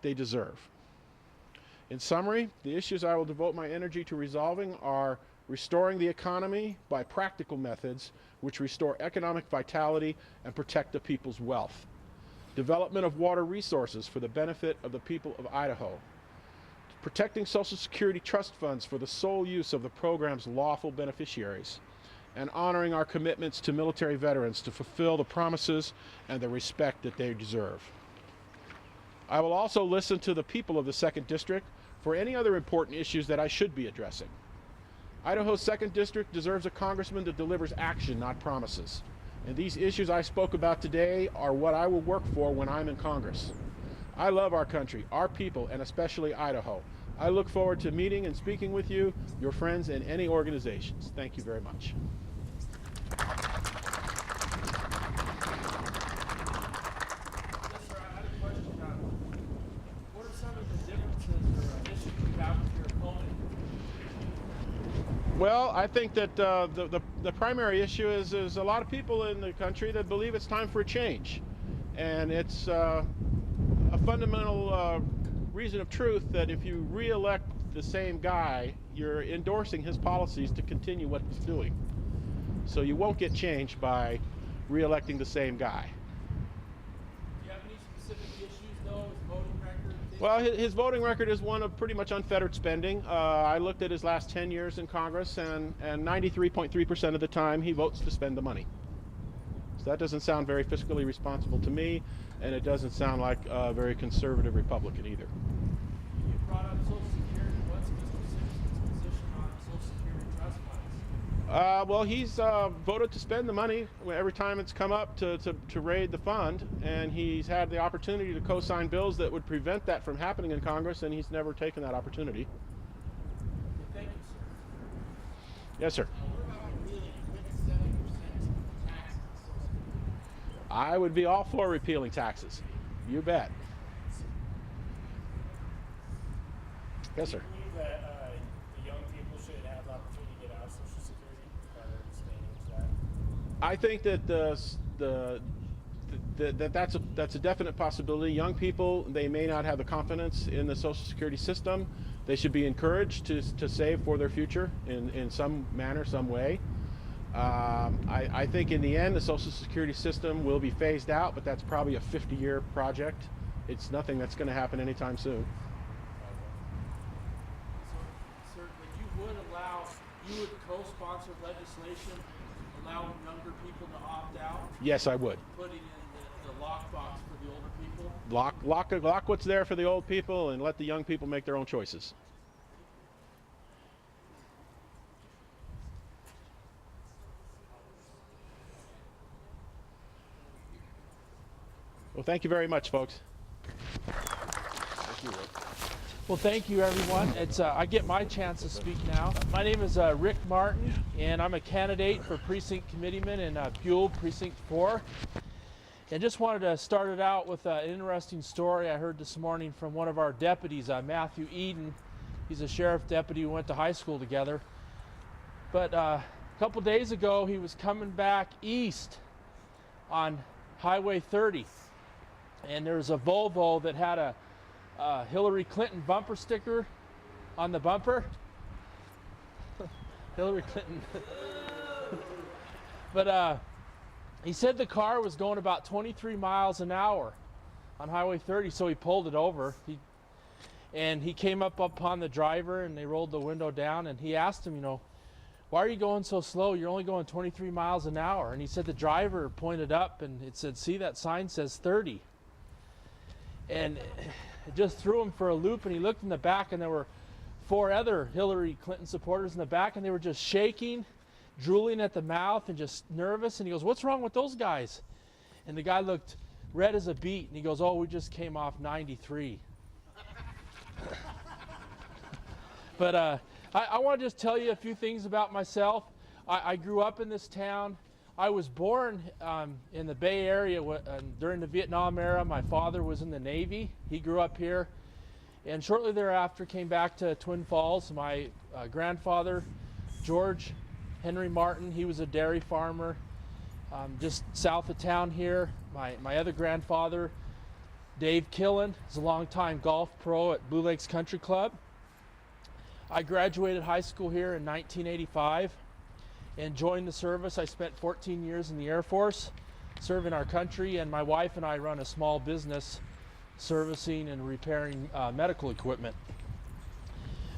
they deserve. In summary, the issues I will devote my energy to resolving are restoring the economy by practical methods which restore economic vitality and protect the people's wealth. Development of water resources for the benefit of the people of Idaho. Protecting Social Security trust funds for the sole use of the program's lawful beneficiaries. And honoring our commitments to military veterans to fulfill the promises and the respect that they deserve. I will also listen to the people of the 2nd District for any other important issues that I should be addressing. Idaho's 2nd District deserves a congressman that delivers action, not promises. And these issues I spoke about today are what I will work for when I'm in Congress. I love our country, our people, and especially Idaho. I look forward to meeting and speaking with you, your friends, and any organizations. Thank you very much. Well, I think that the primary issue is a lot of people in the country that believe it's time for a change. And it's a fundamental reason of truth that if you re-elect the same guy, you're endorsing his policies to continue what he's doing. So you won't get change by re-electing the same guy. Do you have any specific issues, though, with voting record? Well, his voting record is one of pretty much unfettered spending. I looked at his last 10 years in Congress, and 93.3% of the time he votes to spend the money. So that doesn't sound very fiscally responsible to me, and it doesn't sound like a very conservative Republican either. You brought up Social Security. What's Mr. Simpson's position on Social Security trust funds? Well, he's voted to spend the money every time it's come up to raid the fund, and he's had the opportunity to co-sign bills that would prevent that from happening in Congress, and he's never taken that opportunity. Thank you, sir. Yes, sir. I would be all for repealing taxes. You bet. Yes, sir. Do you believe that the young people should have the opportunity to get out of Social Security rather than staying into that? I think that that's a definite possibility. Young people, they may not have the confidence in the Social Security system. They should be encouraged to save for their future in some manner, some way. I think in the end the Social Security system will be phased out, but that's probably a 50-year project. It's nothing that's going to happen anytime soon. So, sir, you would co-sponsor legislation allowing younger people to opt out? Yes, I would. Putting in the lockbox for the older people? Lock what's there for the old people and let the young people make their own choices. Well, thank you very much, folks. Thank you, Rick. Well, thank you, everyone. I get my chance to speak now. My name is Rick Martin, and I'm a candidate for Precinct Committeeman in Buell, Precinct 4. And just wanted to start it out with an interesting story I heard this morning from one of our deputies, Matthew Eden. He's a sheriff deputy. We went to high school together. But a couple days ago, he was coming back east on Highway 30. And there was a Volvo that had a Hillary Clinton bumper sticker on the bumper. Hillary Clinton. But he said the car was going about 23 miles an hour on Highway 30, so he pulled it over. He came up upon the driver, and they rolled the window down, and he asked him, why are you going so slow? You're only going 23 miles an hour. And he said the driver pointed up, and it said, see, that sign says 30. And it just threw him for a loop, and he looked in the back, and there were 4 other Hillary Clinton supporters in the back, and they were just shaking, drooling at the mouth, and just nervous. And he goes, what's wrong with those guys? And the guy looked red as a beet, and he goes, oh, we just came off 93. But I want to just tell you a few things about myself. I grew up in this town. I was born in the Bay Area during the Vietnam era. My father was in the Navy. He grew up here. And shortly thereafter came back to Twin Falls. My grandfather, George Henry Martin, he was a dairy farmer just south of town here. My other grandfather, Dave Killen is a longtime golf pro at Blue Lakes Country Club. I graduated high school here in 1985 and joined the service. I spent 14 years in the Air Force serving our country, and my wife and I run a small business servicing and repairing medical equipment.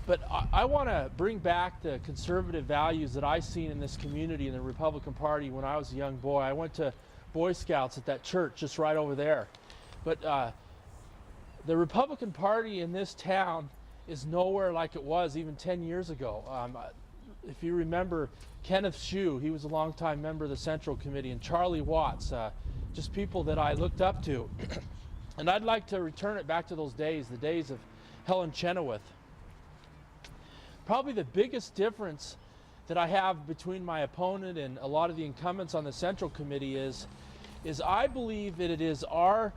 But I want to bring back the conservative values that I seen in this community in the Republican Party when I was a young boy. I went to Boy Scouts at that church just right over there. But the Republican Party in this town is nowhere like it was even 10 years ago. If you remember Kenneth Shue, he was a longtime member of the Central Committee, and Charlie Watts, just people that I looked up to. And I'd like to return it back to those days, the days of Helen Chenoweth. Probably the biggest difference that I have between my opponent and a lot of the incumbents on the Central Committee is I believe that it is our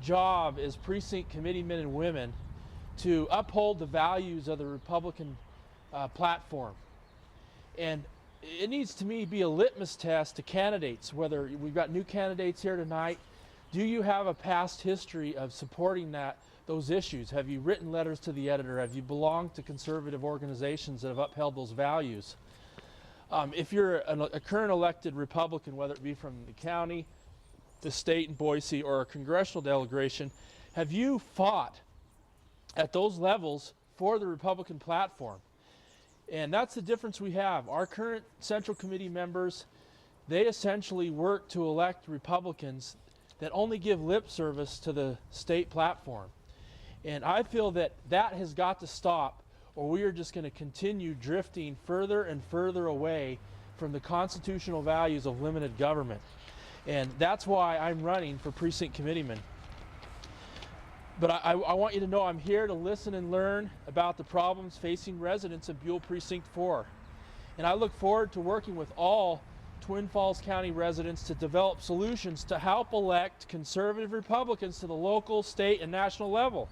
job as precinct committee men and women to uphold the values of the Republican platform. And it needs to me be a litmus test to candidates, whether we've got new candidates here tonight. Do you have a past history of supporting those issues? Have you written letters to the editor? Have you belonged to conservative organizations that have upheld those values? If you're a current elected Republican, whether it be from the county, the state in Boise, or a congressional delegation, have you fought at those levels for the Republican platform? And that's the difference we have. Our current Central Committee members, they essentially work to elect Republicans that only give lip service to the state platform. And I feel that that has got to stop, or we are just going to continue drifting further and further away from the constitutional values of limited government. And that's why I'm running for precinct committeeman. But I want you to know I'm here to listen and learn about the problems facing residents of Buell Precinct 4. And I look forward to working with all Twin Falls County residents to develop solutions to help elect conservative Republicans to the local, state, and national level.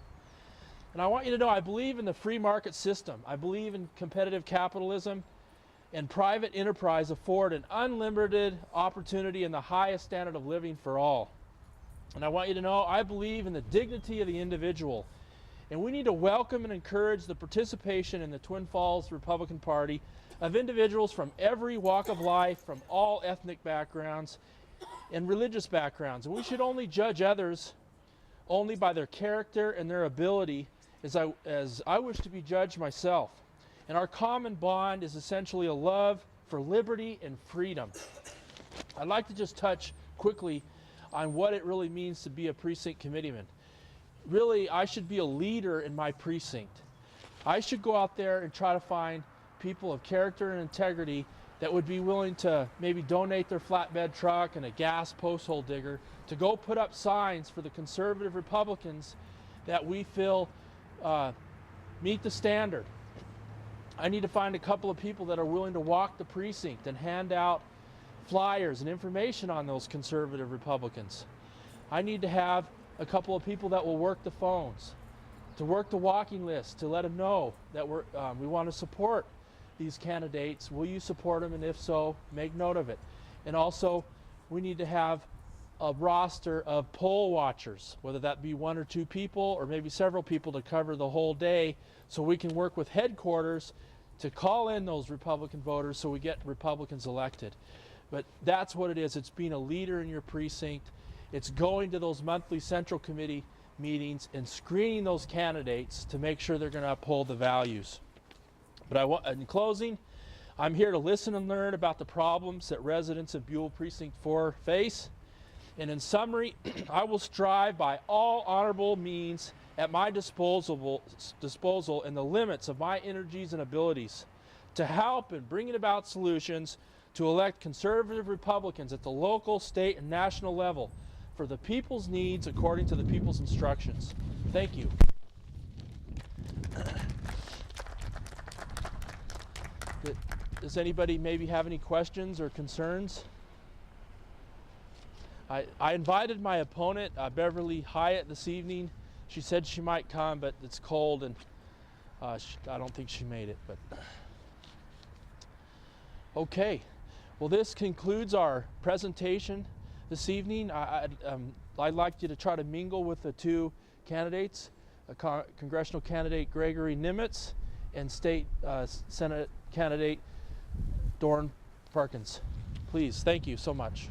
And I want you to know I believe in the free market system. I believe in competitive capitalism, and private enterprise afford an unlimited opportunity and the highest standard of living for all. And I want you to know I believe in the dignity of the individual. And we need to welcome and encourage the participation in the Twin Falls Republican Party of individuals from every walk of life, from all ethnic backgrounds and religious backgrounds. And we should only judge others only by their character and their ability, as I wish to be judged myself. And our common bond is essentially a love for liberty and freedom. I'd like to just touch quickly on what it really means to be a precinct committeeman. Really, I should be a leader in my precinct. I should go out there and try to find people of character and integrity that would be willing to maybe donate their flatbed truck and a gas post hole digger to go put up signs for the conservative Republicans that we feel meet the standard. I need to find a couple of people that are willing to walk the precinct and hand out flyers and information on those conservative Republicans. I need to have a couple of people that will work the phones, to work the walking list, to let them know that we want to support these candidates. Will you support them? And if so, make note of it. And also, we need to have a roster of poll watchers, whether that be one or two people or maybe several people to cover the whole day, so we can work with headquarters to call in those Republican voters so we get Republicans elected. But that's what it is. It's being a leader in your precinct. It's going to those monthly Central Committee meetings and screening those candidates to make sure they're going to uphold the values. But in closing, I'm here to listen and learn about the problems that residents of Buell Precinct 4 face. And in summary, I will strive by all honorable means at my disposal in the limits of my energies and abilities to help in bringing about solutions to elect conservative Republicans at the local, state, and national level for the people's needs according to the people's instructions. Thank you. Does anybody maybe have any questions or concerns? I invited my opponent, Beverly Hyatt, this evening. She said she might come, but it's cold, and I don't think she made it. But okay, well, this concludes our presentation this evening. I'd like you to try to mingle with the two candidates, congressional candidate Gregory Nemitz and state Senate candidate Dorn Parkins. Please, thank you so much.